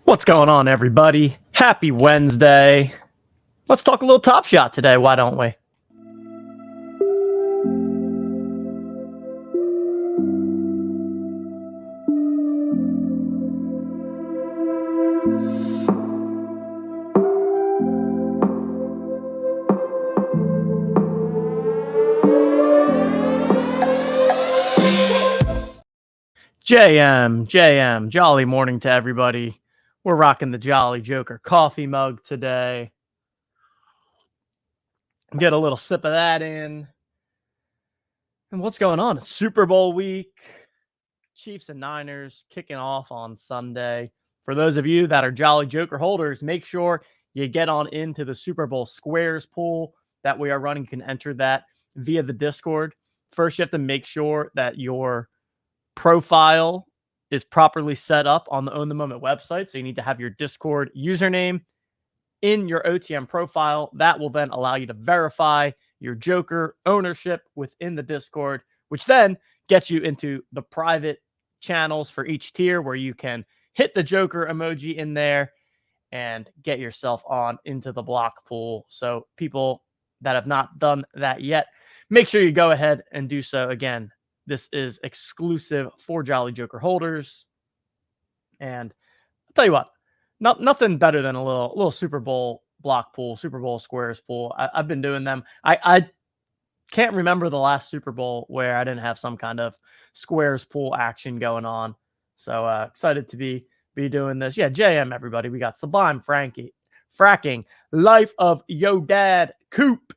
What's going on, everybody? Happy Wednesday. Let's talk a little Top Shot today, why don't we? JM, jolly morning to everybody. We're rocking the Jolly Joker coffee mug today. Get a little sip of that in. And what's going on? It's Super Bowl week. Chiefs and Niners kicking off on Sunday. For those of you that are Jolly Joker holders, make sure you get on into the Super Bowl Squares pool that we are running. You can enter that via the Discord. First, you have to make sure that your profile is properly set up on the Own the Moment website. So you need to have your Discord username in your OTM profile. That will then allow you to verify your Joker ownership within the Discord, which then gets you into the private channels for each tier where you can hit the Joker emoji in there and get yourself on into the block pool. So people that have not done that yet, make sure you go ahead and do so. Again, this is exclusive for Jolly Joker holders. And I'll tell you what, nothing better than a little Super Bowl block pool, Super Bowl Squares pool. I've been doing them. I can't remember the last Super Bowl where I didn't have some kind of Squares pool action going on. So excited to be doing this. Yeah, JM, everybody. We got Sublime Fracking, Life of Yo Dad, Coop,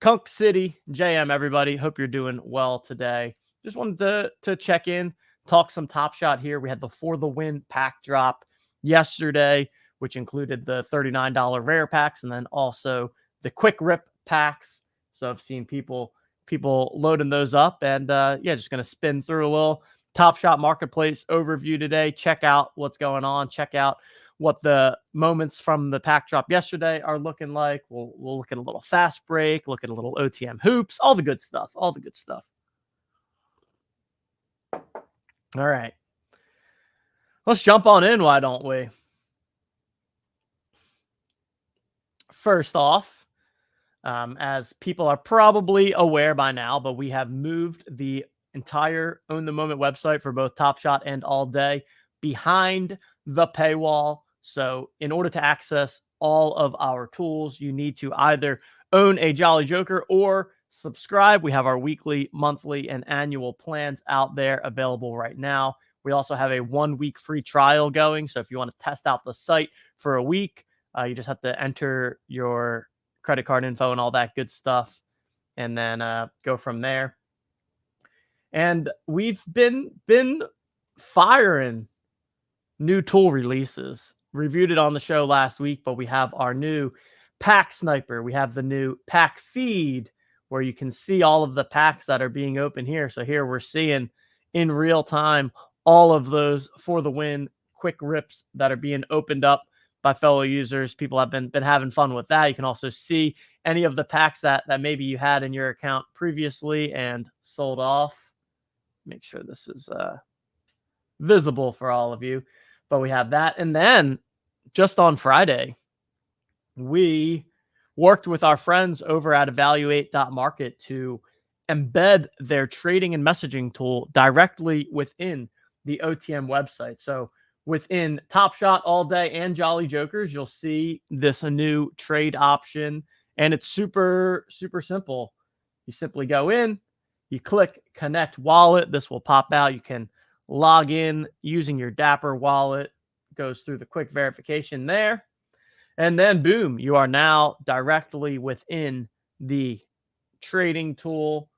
Kunk City, JM, everybody. Hope you're doing well today. Just wanted to check in, talk some Top Shot here. We had the For the Win pack drop yesterday, which included the $39 rare packs and then also the quick rip packs. So I've seen people loading those up, and yeah, just gonna spin through a little Top Shot Marketplace overview today. Check out what's going on. Check out what the moments from the pack drop yesterday are looking like. We'll look at a little Fastbreak, look at a little OTM hoops, all the good stuff. All the good stuff. All right, let's jump on in. Why don't we? First off, as people are probably aware by now, but we have moved the entire Own the Moment website for both Top Shot and All Day behind the paywall. So in order to access all of our tools, you need to either own a Jolly Joker or subscribe. We have our weekly, monthly, and annual plans out there available right now. We also have a 1-week free trial going. So if you want to test out the site for a week, you just have to enter your credit card info and all that good stuff, and then go from there. And we've been firing new tool releases. Reviewed it on the show last week, but we have our new Pack Sniper. We have the new Pack Feed, where you can see all of the packs that are being opened here. So here we're seeing in real time all of those For the Win quick rips that are being opened up by fellow users. People have been having fun with that. You can also see any of the packs that maybe you had in your account previously and sold off. Make sure this is visible for all of you. But we have that. And then just on Friday, we worked with our friends over at evaluate.market to embed their trading and messaging tool directly within the OTM website. So within Top Shot, All Day, and Jolly Jokers, you'll see this new trade option, and it's super, super simple. You simply go in, you click Connect Wallet. This will pop out. You can log in using your Dapper wallet. Goes through the quick verification there. And then, boom, you are now directly within the trading tool.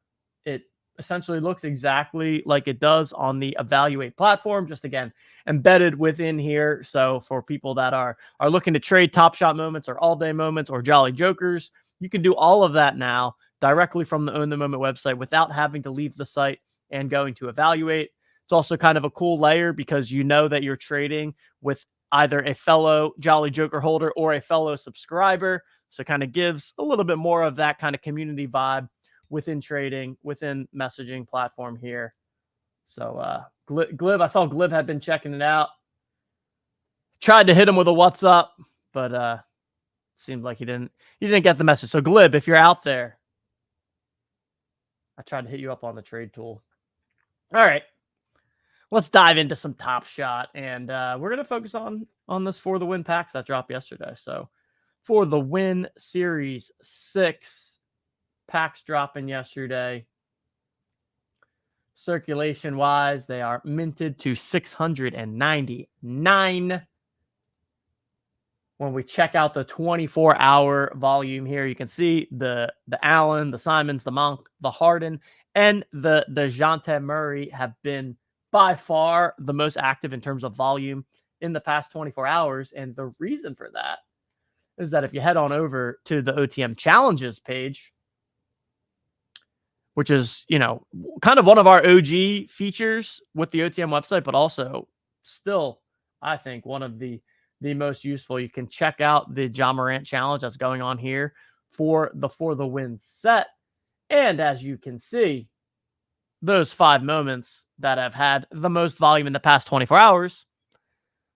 It essentially looks exactly like it does on the Evaluate platform, just again embedded within here. So for people that are looking to trade Top Shot moments or All Day moments or Jolly Jokers, you can do all of that now directly from the Own the Moment website without having to leave the site and going to Evaluate. It's also kind of a cool layer because you know that you're trading with either a fellow Jolly Joker holder or a fellow subscriber. So it kind of gives a little bit more of that kind of community vibe within trading, within messaging platform here. So Glib, I saw Glib had been checking it out. Tried to hit him with a what's up, but seemed like he didn't get the message. So Glib, if you're out there, I tried to hit you up on the trade tool. All right. Let's dive into some Top Shot, and we're going to focus on this For the Win packs that dropped yesterday. So For the Win Series 6 packs dropping yesterday. Circulation wise, they are minted to 699. When we check out the 24-hour volume here, you can see the Allen, the Simons, the Monk, the Harden, and the DeJounte Murray have been by far the most active in terms of volume in the past 24 hours. And the reason for that is that if you head on over to the OTM Challenges page, which is, kind of one of our OG features with the OTM website, but also still, I think, one of the most useful. You can check out the Ja Morant challenge that's going on here for the Win set. And as you can see, those 5 moments that have had the most volume in the past 24 hours,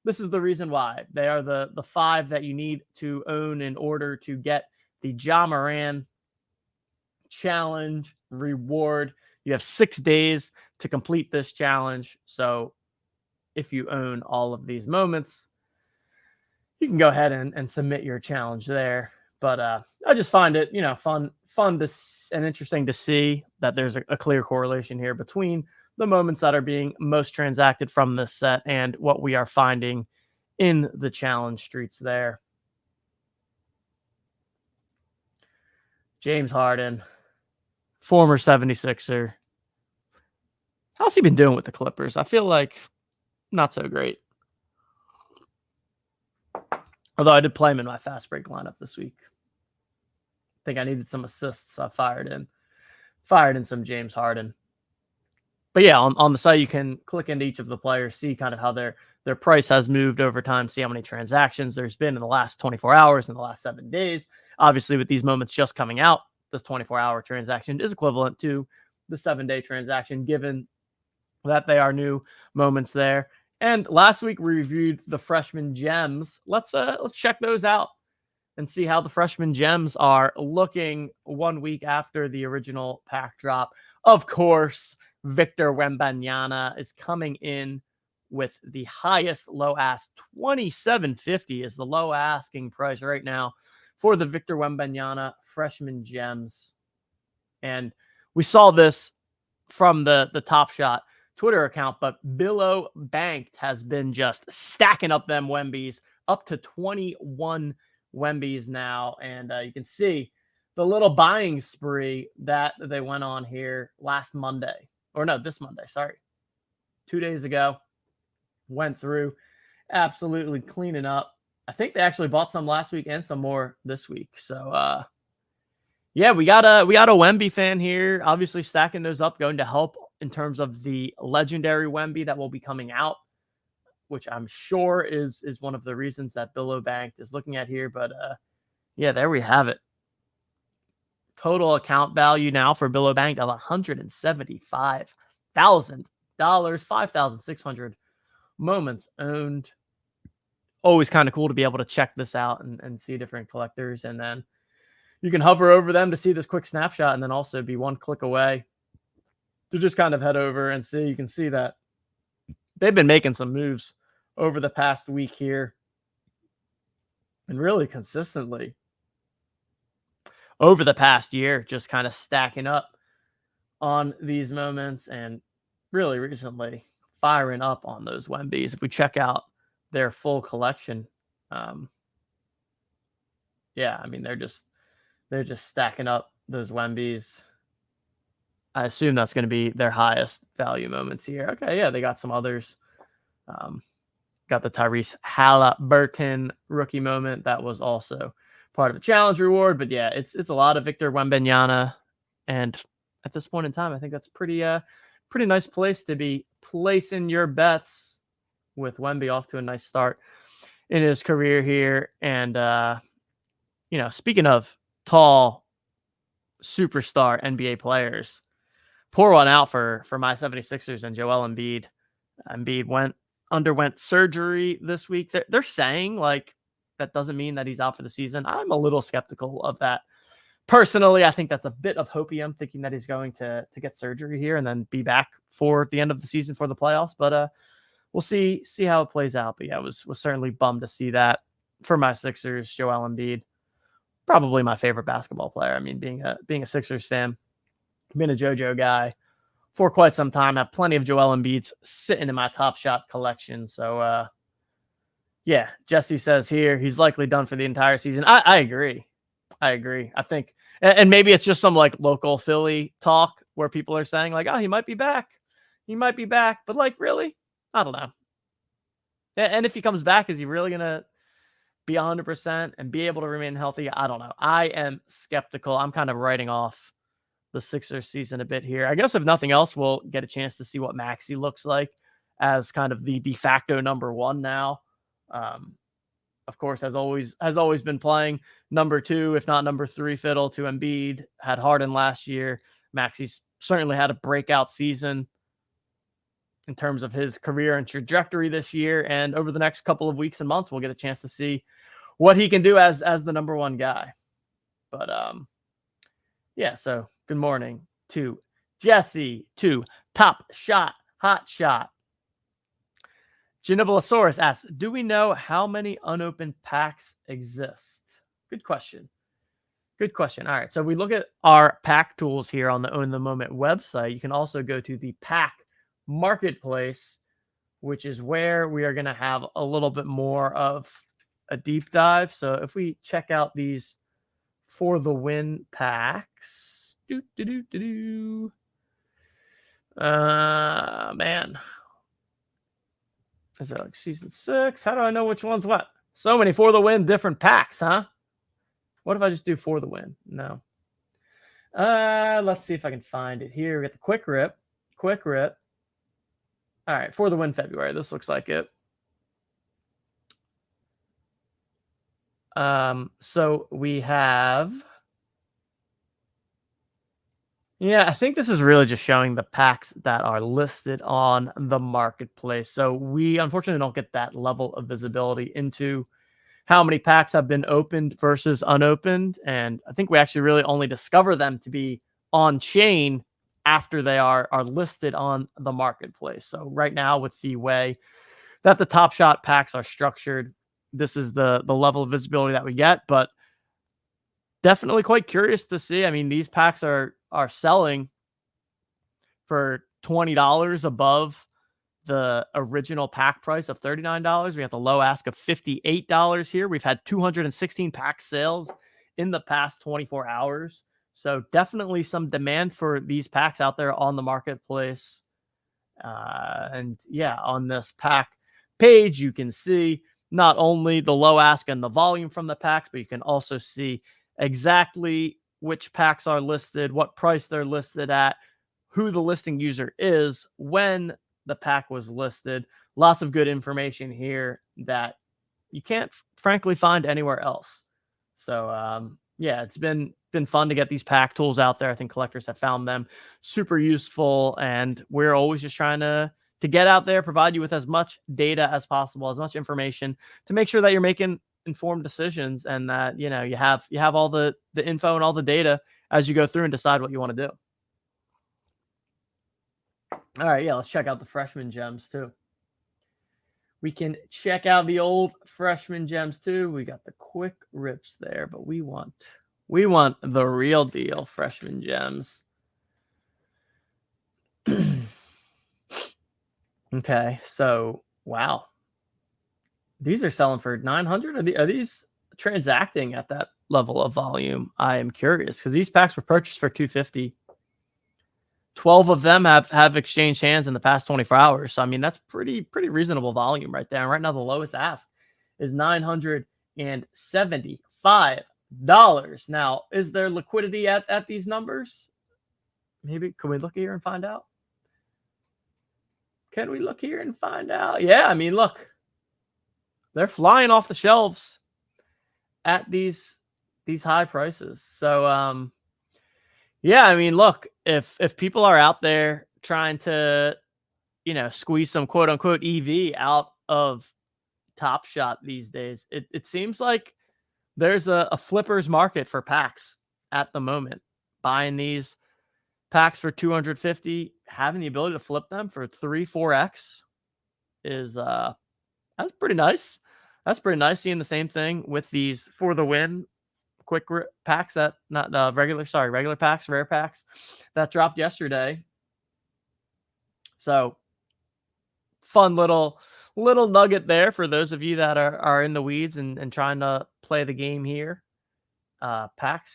this is the reason why. They are the 5 that you need to own in order to get the Ja Morant challenge reward. You have 6 days to complete this challenge. So if you own all of these moments, you can go ahead and submit your challenge there. But I just find it, fun and interesting to see that there's a clear correlation here between the moments that are being most transacted from this set and what we are finding in the challenge streets there. James Harden, former 76er. How's he been doing with the Clippers? I feel like not so great. Although I did play him in my fast break lineup this week. I think I needed some assists. I fired in some James Harden. But yeah, on the site, you can click into each of the players, see kind of how their price has moved over time, see how many transactions there's been in the last 24 hours, in the last 7 days. Obviously, with these moments just coming out, this 24-hour transaction is equivalent to the 7-day transaction, given that they are new moments there. And last week we reviewed the freshman gems. Let's check those out and see how the freshman gems are looking 1 week after the original pack drop. Of course, Victor Wembanyama is coming in with the highest low ask. $27.50 is the low asking price right now for the Victor Wembanyama freshman gems. And we saw this from the Top Shot Twitter account, but Billow Banked has been just stacking up them Wembies, up to 21 Wembies now. And you can see the little buying spree that they went on here this Monday. 2 days ago. Went through, absolutely cleaning up. I think they actually bought some last week and some more this week. So yeah, we got a Wemby fan here, obviously stacking those up, going to help in terms of the legendary Wemby that will be coming out, which I'm sure is one of the reasons that Billow Banked is looking at here. But yeah, there we have it. Total account value now for Billow Banked of $175,000, 5,600 moments owned. Always kind of cool to be able to check this out and see different collectors. And then you can hover over them to see this quick snapshot, and then also be one click away to just kind of head over and see. You can see that they've been making some moves over the past week here, and really consistently over the past year, just kind of stacking up on these moments, and really recently firing up on those Wembies. If we check out their full collection, yeah, I mean, they're just stacking up those Wembies. I assume that's going to be their highest value moments here. Okay, yeah, they got some others. Got the Tyrese Halliburton rookie moment. That was also part of a challenge reward. But yeah, it's a lot of Victor Wembanyama. And at this point in time, I think that's pretty nice place to be placing your bets, with Wemby off to a nice start in his career here. And, speaking of tall superstar NBA players, pour one out for my 76ers and Joel Embiid. Embiid went underwent surgery this week. They're saying like that doesn't mean that he's out for the season. I'm a little skeptical of that. Personally, I think that's a bit of hopium, thinking that he's going to get surgery here and then be back for the end of the season for the playoffs. But we'll see how it plays out. But yeah, was certainly bummed to see that for my Sixers. Joel Embiid, probably my favorite basketball player. I mean, being a Sixers fan, been a JoJo guy for quite some time. I have plenty of Joel Embiids sitting in my Top Shot collection. So yeah, Jesse says here he's likely done for the entire season. I agree. I think, and maybe it's just some like local Philly talk where people are saying like, oh, he might be back. But like, really? I don't know. And if he comes back, is he really going to be 100% and be able to remain healthy? I don't know. I am skeptical. I'm kind of writing off the Sixers season a bit here. I guess if nothing else, we'll get a chance to see what Maxey looks like as kind of the de facto number one now. Of course, has always been playing number two, if not number three fiddle to Embiid. Had Harden last year. Maxey's certainly had a breakout season in terms of his career and trajectory this year. And over the next couple of weeks and months, we'll get a chance to see what he can do as the number one guy. But yeah, so good morning to Jesse, to Top Shot, Hot Shot. Genibalosaurus asks, do we know how many unopened packs exist? Good question. All right, so we look at our pack tools here on the Own the Moment website. You can also go to the pack marketplace, which is where we are going to have a little bit more of a deep dive. So if we check out these For the Win packs, man. Is that like season 6? How do I know which one's what? So many For the Win different packs, huh? What if I just do For the Win? No. Let's see if I can find it here. We got the Quick Rip. All right, For the Win February. This looks like it. So we have... Yeah, I think this is really just showing the packs that are listed on the marketplace. So we unfortunately don't get that level of visibility into how many packs have been opened versus unopened. And I think we actually really only discover them to be on chain after they are listed on the marketplace. So right now, with the way that the Top Shot packs are structured, this is the level of visibility that we get. But definitely quite curious to see. I mean, these packs are selling for $20 above the original pack price of $39. We have the low ask of $58 here. We've had 216 pack sales in the past 24 hours. So definitely some demand for these packs out there on the marketplace. And yeah, on this pack page, you can see not only the low ask and the volume from the packs, but you can also see exactly which packs are listed, what price they're listed at, who the listing user is, when the pack was listed. Lots of good information here that you can't frankly find anywhere else. So yeah, it's been fun to get these pack tools out there. I think collectors have found them super useful, and we're always just trying to get out there, provide you with as much data as possible, as much information to make sure that you're making informed decisions and that you have all the info and all the data as you go through and decide what you want to do. All right, yeah, let's check out the freshman gems too. We can check out the old freshman gems too. We got the quick rips there, but we want the real deal freshman gems. Okay, so wow. These are selling for 900. Are these transacting at that level of volume? I am curious because these packs were purchased for 250. 12 of them have exchanged hands in the past 24 hours. So I mean, that's pretty reasonable volume right there. And right now, the lowest ask is $975. Now, is there liquidity at these numbers? Maybe can we look here and find out? Can we look here and find out? Yeah, I mean, look. They're flying off the shelves at these high prices. So yeah, I mean, look, if people are out there trying to squeeze some quote unquote EV out of Top Shot these days. It seems like there's a flipper's market for packs at the moment. Buying these packs for 250, having the ability to flip them for 3-4x is that's pretty nice. That's pretty nice. Seeing the same thing with these for the win packs that not regular packs, rare packs that dropped yesterday. So fun little nugget there for those of you that are in the weeds and trying to play the game here. Pack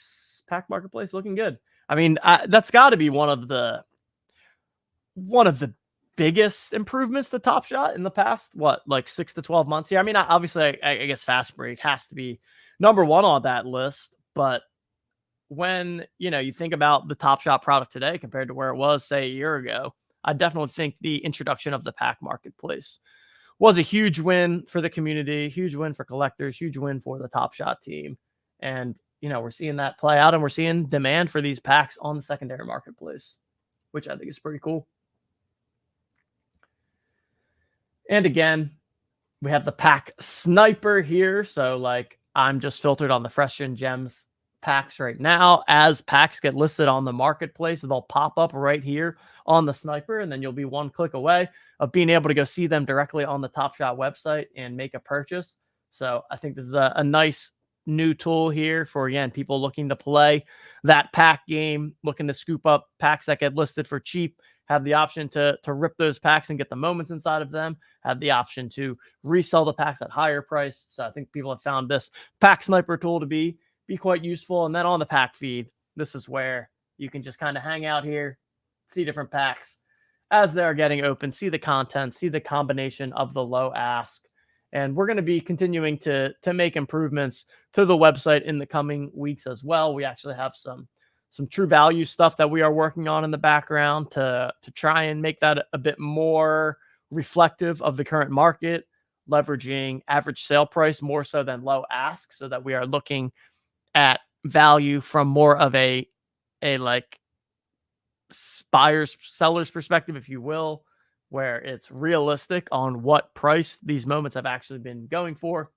marketplace looking good. I mean, that's got to be one of the biggest improvements to Top Shot in the past, like 6 to 12 months here. I mean, obviously, I guess Fastbreak has to be number one on that list. But when, you think about the Top Shot product today compared to where it was, say, a year ago, I definitely think the introduction of the pack marketplace was a huge win for the community, huge win for collectors, huge win for the Top Shot team. And, we're seeing that play out, and we're seeing demand for these packs on the secondary marketplace, which I think is pretty cool. And again, we have the pack sniper here. So I'm just filtered on the Fresh and Gems packs right now. As packs get listed on the marketplace, they'll pop up right here on the sniper, and then you'll be one click away of being able to go see them directly on the Top Shot website and make a purchase. So I think this is a nice new tool here for, again, people looking to play that pack game, looking to scoop up packs that get listed for cheap, have the option to rip those packs and get the moments inside of them, have the option to resell the packs at higher price. So I think people have found this pack sniper tool to be quite useful. And then on the pack feed, this is where you can just kind of hang out here, see different packs as they're getting open, see the content, see the combination of the low ask. And we're going to be continuing to make improvements to the website in the coming weeks as well. We actually have some true value stuff that we are working on in the background to try and make that a bit more reflective of the current market, leveraging average sale price more so than low ask, so that we are looking at value from more of a like buyer's seller's perspective, if you will, where it's realistic on what price these moments have actually been going for.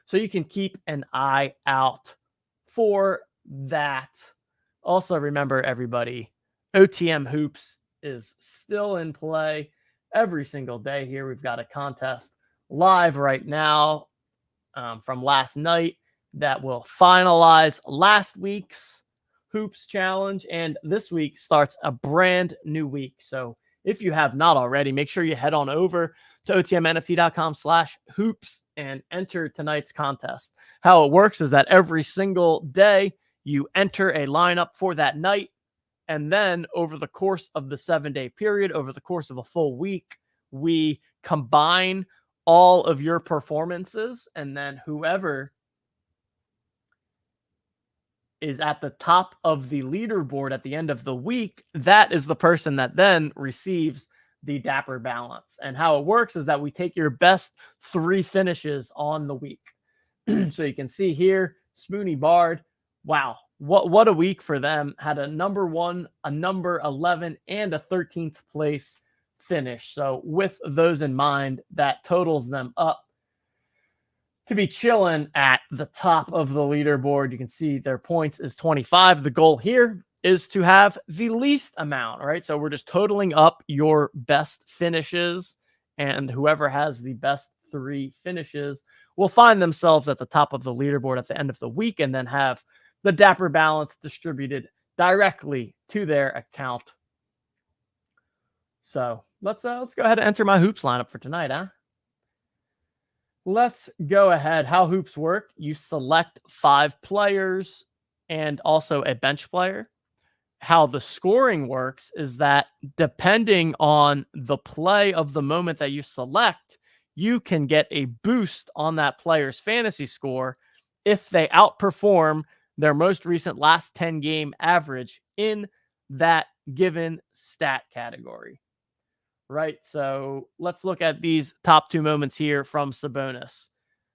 So you can keep an eye out for that. Also, remember, everybody, OTM Hoops is still in play every single day here. We've got a contest live right now from last night that will finalize last week's Hoops Challenge. And this week starts a brand new week. So if you have not already, make sure you head on over to otmnft.com/hoops and enter tonight's contest. How it works is that every single day you enter a lineup for that night. And then over the course of the 7-day period, over the course of a full week, we combine all of your performances. And then whoever is at the top of the leaderboard at the end of the week, that is the person that then receives the Dapper Balance. And how it works is that we take your best 3 finishes on the week. So you can see here, Spoony Bard, wow, what a week for them. Had a number 1, a number 11, and a 13th place finish. So with those in mind, that totals them up to be chilling at the top of the leaderboard. You can see their points is 25. The goal here is to have the least amount, right? So we're just totaling up your best finishes, and whoever has the best 3 finishes will find themselves at the top of the leaderboard at the end of the week, and then have the Dapper Balance distributed directly to their account. So let's go ahead and enter my Hoops lineup for tonight, huh? Let's go ahead. How Hoops work: you select 5 players and also a bench player. How the scoring works is that depending on the play of the moment that you select, you can get a boost on that player's fantasy score if they outperform their most recent last 10 game average in that given stat category. Right, so let's look at these top 2 moments here from Sabonis.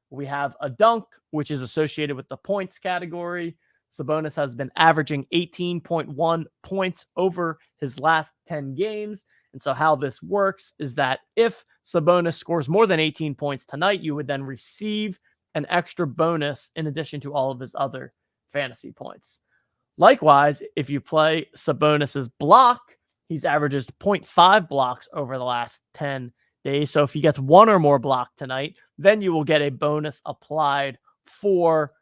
We have a dunk, which is associated with the points category. Sabonis has been averaging 18.1 points over his last 10 games. And so how this works is that if Sabonis scores more than 18 points tonight, you would then receive an extra bonus in addition to all of his other fantasy points. Likewise, if you play Sabonis's block, he's averages 0.5 blocks over the last 10 days. So if he gets one or more block tonight, then you will get a bonus applied for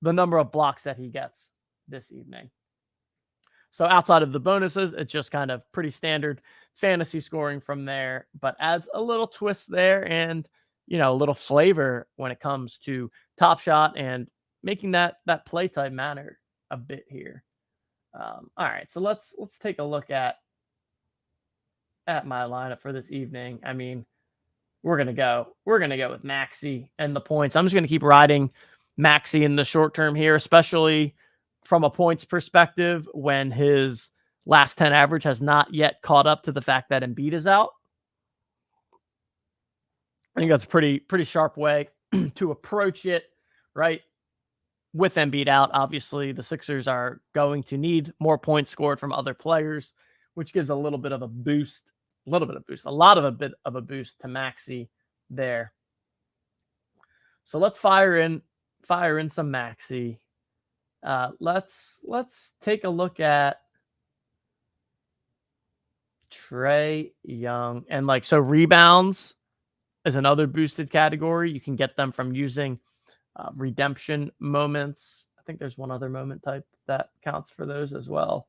the number of blocks that he gets this evening. So outside of the bonuses, it's just kind of pretty standard fantasy scoring from there, but adds a little twist there and, a little flavor when it comes to Top Shot and making that play type matter a bit here. All right, so let's take a look at my lineup for this evening. I mean, we're gonna go with Maxey and the points. I'm just gonna keep riding Maxey in the short term here, especially from a points perspective when his last 10 average has not yet caught up to the fact that Embiid is out. I think that's a pretty sharp way to approach it, right? With Embiid out, obviously the Sixers are going to need more points scored from other players, which gives a little bit of a boost, a bit of a boost to Maxey there. So let's fire in some Maxey. Let's take a look at Trae Young. And so rebounds is another boosted category. You can get them from using redemption moments. I think there's one other moment type that counts for those as well.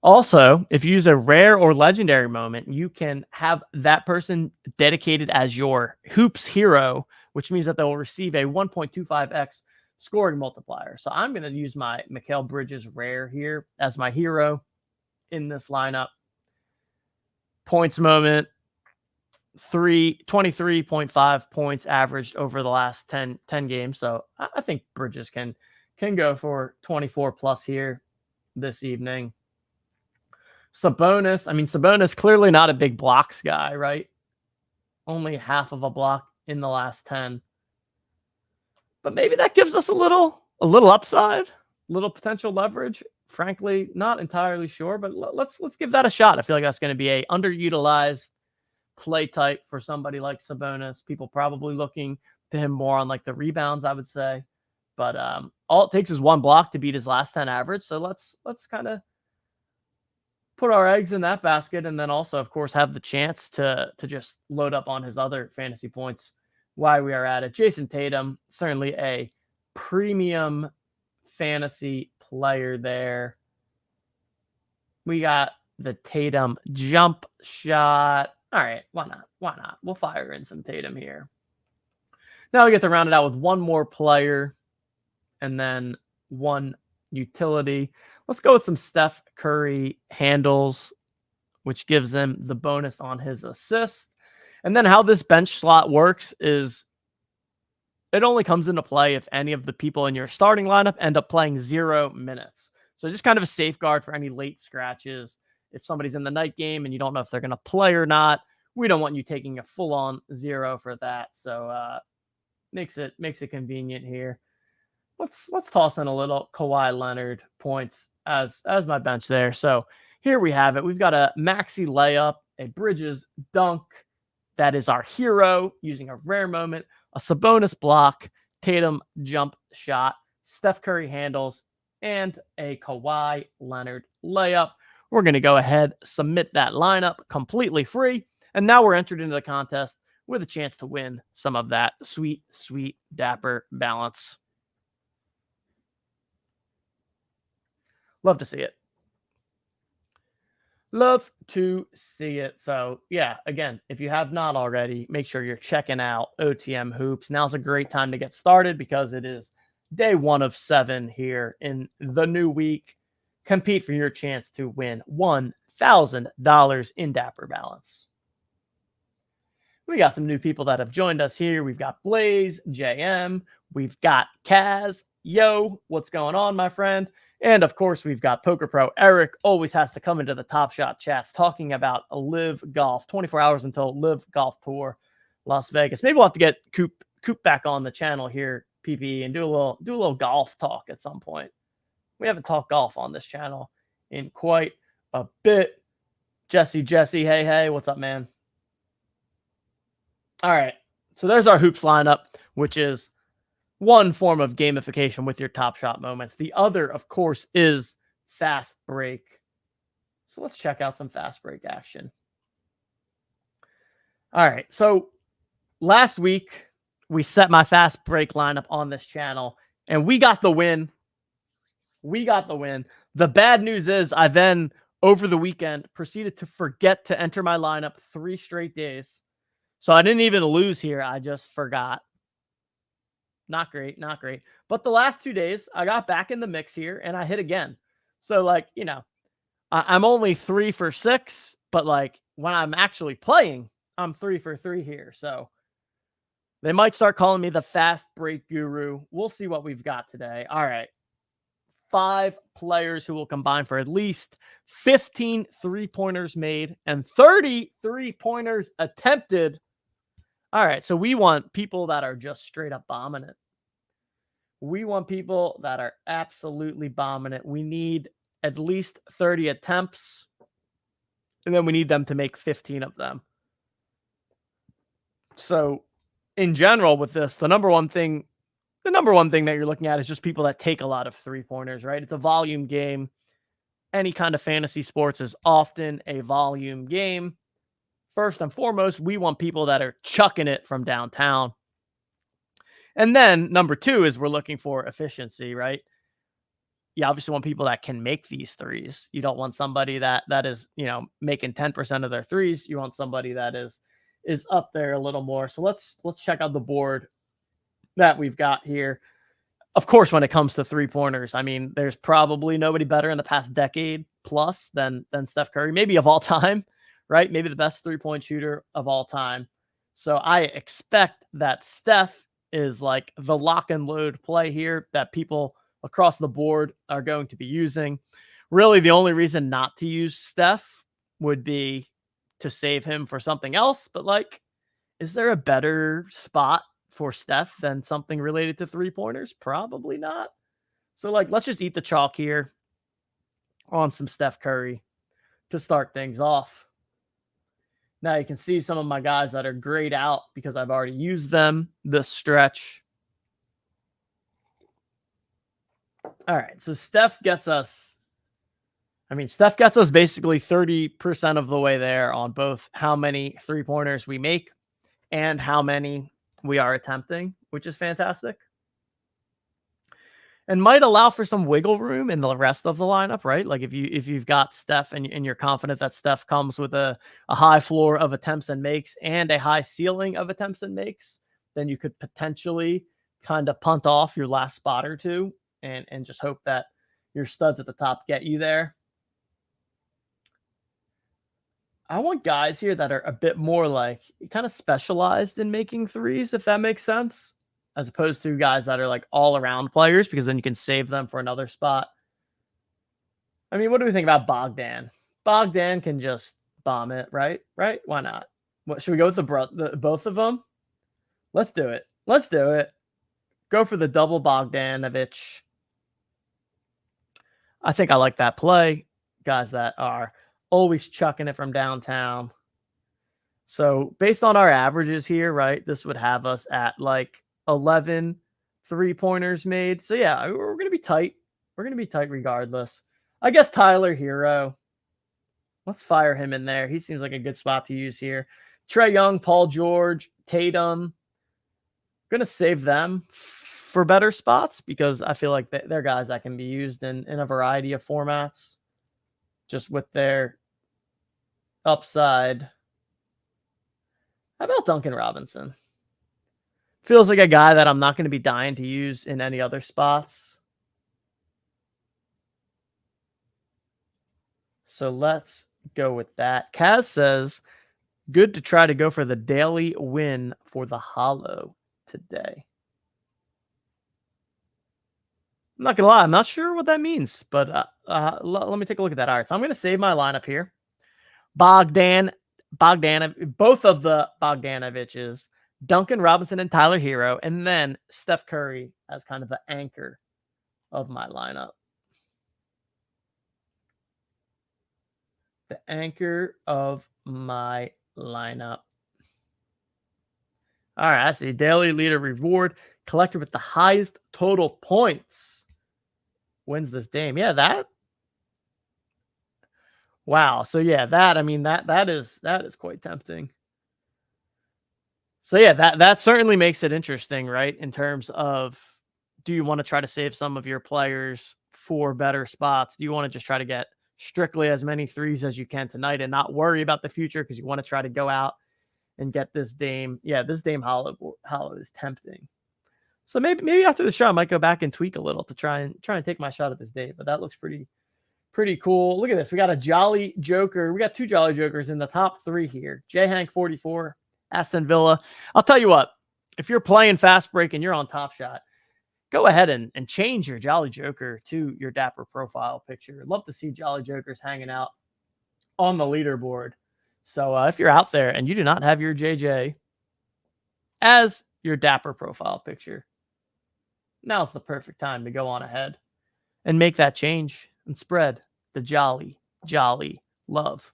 Also, if you use a rare or legendary moment, you can have that person dedicated as your hoops hero, which means that they'll receive a 1.25x scoring multiplier. So I'm going to use my Mikal Bridges rare here as my hero in this lineup. Points moment, 23.5 points averaged over the last 10 games. So I think Bridges can go for 24 plus here this evening. Sabonis, clearly not a big blocks guy, right? Only half of a block in the last 10. But maybe that gives us a little upside, little potential leverage. Frankly, not entirely sure, but let's give that a shot. I feel like that's going to be a underutilized play type for somebody like Sabonis. People probably looking to him more on the rebounds, I would say. But all it takes is one block to beat his last 10 average. So let's kind of put our eggs in that basket, and then also, of course, have the chance to just load up on his other fantasy points while we are at it. Jason Tatum, certainly a premium fantasy player there. We got the Tatum jump shot. All right, why not? We'll fire in some Tatum here. Now we get to round it out with one more player and then one utility. Let's go with some Steph Curry handles, which gives him the bonus on his assist. And then how this bench slot works is it only comes into play if any of the people in your starting lineup end up playing 0 minutes. So just kind of a safeguard for any late scratches. If somebody's in the night game and you don't know if they're going to play or not, we don't want you taking a full-on 0 for that. So makes it convenient here. Let's toss in a little Kawhi Leonard points as my bench there. So here we have it. We've got a Maxey layup, a Bridges dunk. That is our hero using a rare moment, a Sabonis block, Tatum jump shot, Steph Curry handles, and a Kawhi Leonard layup. We're going to go ahead, submit that lineup completely free. And now we're entered into the contest with a chance to win some of that sweet, sweet, dapper balance. Love to see it. Love to see it. So, yeah, again, if you have not already, make sure you're checking out OTM Hoops. Now's a great time to get started because it is day 1 of 7 here in the new week. Compete for your chance to win $1,000 in Dapper Balance. We got some new people that have joined us here. We've got Blaze, JM. We've got Kaz. Yo, what's going on, my friend? And, of course, we've got Poker Pro. Eric always has to come into the Top Shot chats talking about a Live Golf. 24 hours until Live Golf Tour, Las Vegas. Maybe we'll have to get Coop back on the channel here, PvE, and do a little golf talk at some point. We haven't talked golf on this channel in quite a bit. Jesse, hey, what's up, man? All right. So there's our hoops lineup, which is one form of gamification with your Top Shot moments. The other, of course, is Fast Break. So let's check out some Fast Break action. All right. So last week, we set my Fast Break lineup on this channel, and we got the win. The bad news is I then, over the weekend, proceeded to forget to enter my lineup 3 straight days. So I didn't even lose here. I just forgot. Not great. But the last 2 days, I got back in the mix here, and I hit again. So, like, I'm only 3 for 6, but, like, when I'm actually playing, I'm 3 for 3 here. So they might start calling me the Fast Break Guru. We'll see what we've got today. All right. 5 players who will combine for at least 15 3-pointers made and 30 3-pointers attempted. All right, so we want people that are just straight up bombing it. We want people that are absolutely bombing it. We need at least 30 attempts, and then we need them to make 15 of them. So, in general with this, the number one thing that you're looking at is just people that take a lot of 3-pointers, right? It's a volume game. Any kind of fantasy sports is often a volume game. First and foremost, we want people that are chucking it from downtown. And then number 2 is we're looking for efficiency, right? You obviously want people that can make these threes. You don't want somebody that is, making 10% of their threes. You want somebody that is up there a little more. So let's check out the board that we've got here. Of course, when it comes to 3-pointers, I mean, there's probably nobody better in the past decade plus than Steph Curry, maybe of all time, right? Maybe the best 3-point shooter of all time. So I expect that Steph is like the lock and load play here that people across the board are going to be using. Really, the only reason not to use Steph would be to save him for something else. But, like, is there a better spot for Steph than something related to 3-pointers? Probably not. So, like, let's just eat the chalk here on some Steph Curry to start things off. Now you can see some of my guys that are grayed out because I've already used them this stretch. All right, so Steph gets us basically 30% of the way there on both how many 3-pointers we make and how many we are attempting, which is fantastic. And might allow for some wiggle room in the rest of the lineup, right? Like if you've got Steph and you're confident that Steph comes with a high floor of attempts and makes and a high ceiling of attempts and makes, then you could potentially kind of punt off your last spot or two and just hope that your studs at the top get you there. I want guys here that are a bit more like kind of specialized in making threes, if that makes sense, as opposed to guys that are like all around players, because then you can save them for another spot. I mean, what do we think about Bogdan? Bogdan can just bomb it, right? Right? Why not? What should we go with the both of them? Let's do it. Go for the double Bogdanovich. I think I like that play. Guys that are always chucking it from downtown. So based on our averages here, right, this would have us at like 11 3-pointers made. So yeah, we're going to be tight. We're going to be tight regardless. I guess Tyler Hero. Let's fire him in there. He seems like a good spot to use here. Trae Young, Paul George, Tatum. Going to save them for better spots because I feel like they're guys that can be used in a variety of formats just with their upside. How about Duncan Robinson? Feels like a guy that I'm not going to be dying to use in any other spots. So let's go with that. Kaz says, good to try to go for the daily win for the hollow today. I'm not going to lie. I'm not sure what that means, but let me take a look at that. All right, so I'm going to save my lineup here. Bogdanov, both of the Bogdanoviches, Duncan Robinson and Tyler Hero, and then Steph Curry as kind of the anchor of my lineup. The anchor of my lineup. All right, I see. Daily leader reward. Collector with the highest total points wins this game. Yeah, that. Wow. So yeah, that, I mean, that is quite tempting. So yeah, that certainly makes it interesting, right? In terms of, do you want to try to save some of your players for better spots? Do you want to just try to get strictly as many threes as you can tonight and not worry about the future because you want to try to go out and get this Dame? Yeah, this Dame Hollow is tempting. So maybe after the show I might go back and tweak a little to try and take my shot at this Dame. But that looks pretty cool. Look at this. We got a Jolly Joker. We got two Jolly Jokers in the top three here. J Hank 44, Aston Villa. I'll tell you what, if you're playing Fast Break and you're on Top Shot, go ahead and change your Jolly Joker to your Dapper profile picture. Love to see Jolly Jokers hanging out on the leaderboard. So if you're out there and you do not have your JJ as your Dapper profile picture, now's the perfect time to go on ahead and make that change and spread the jolly, jolly love.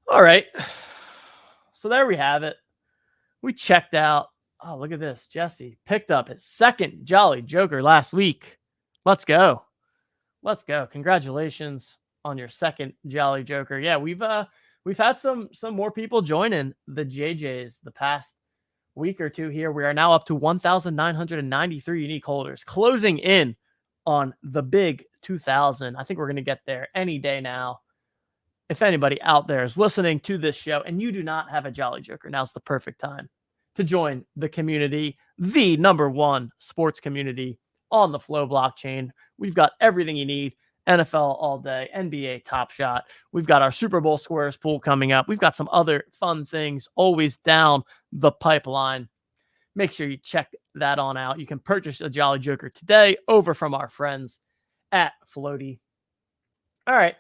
All right. So there we have it. We checked out. Oh, look at this. Jesse picked up his second Jolly Joker last week. Let's go. Let's go. Congratulations on your second Jolly Joker. Yeah, we've had some more people joining the JJs the past week or two here. We are now up to 1,993 unique holders, closing in on the big 2,000. I think we're going to get there any day now. If anybody out there is listening to this show and you do not have a Jolly Joker, now's the perfect time to join the community, the #1 sports community on the Flow blockchain. We've got everything you need. NFL all day, NBA Top Shot. We've got our Super Bowl squares pool coming up. We've got some other fun things always down the pipeline. Make sure you check that on out. You can purchase a Jolly Joker today over from our friends at Floaty. All right.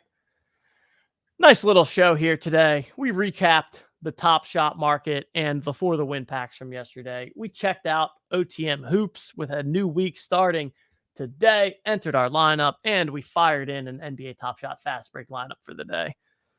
Nice little show here today. We recapped the Top Shot market and the For the Win packs from yesterday. We checked out OTM Hoops with a new week starting today, entered our lineup, and we fired in an NBA Top Shot Fast Break lineup for the day.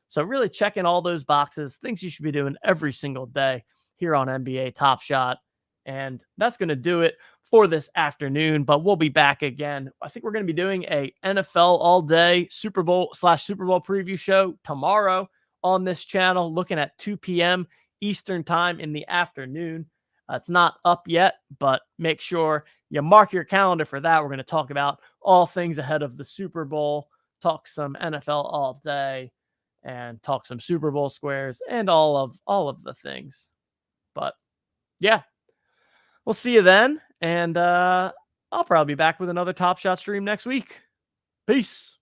So really checking all those boxes, things you should be doing every single day here on NBA Top Shot. And that's going to do it for this afternoon, but we'll be back again. I think we're going to be doing a NFL all day Super Bowl preview show tomorrow on this channel, looking at 2 p.m. Eastern time in the afternoon. It's not up yet, but make sure you mark your calendar for that. We're going to talk about all things ahead of the Super Bowl, talk some NFL all day, and talk some Super Bowl squares and all of the things. But yeah, we'll see you then. And I'll probably be back with another Top Shot stream next week. Peace.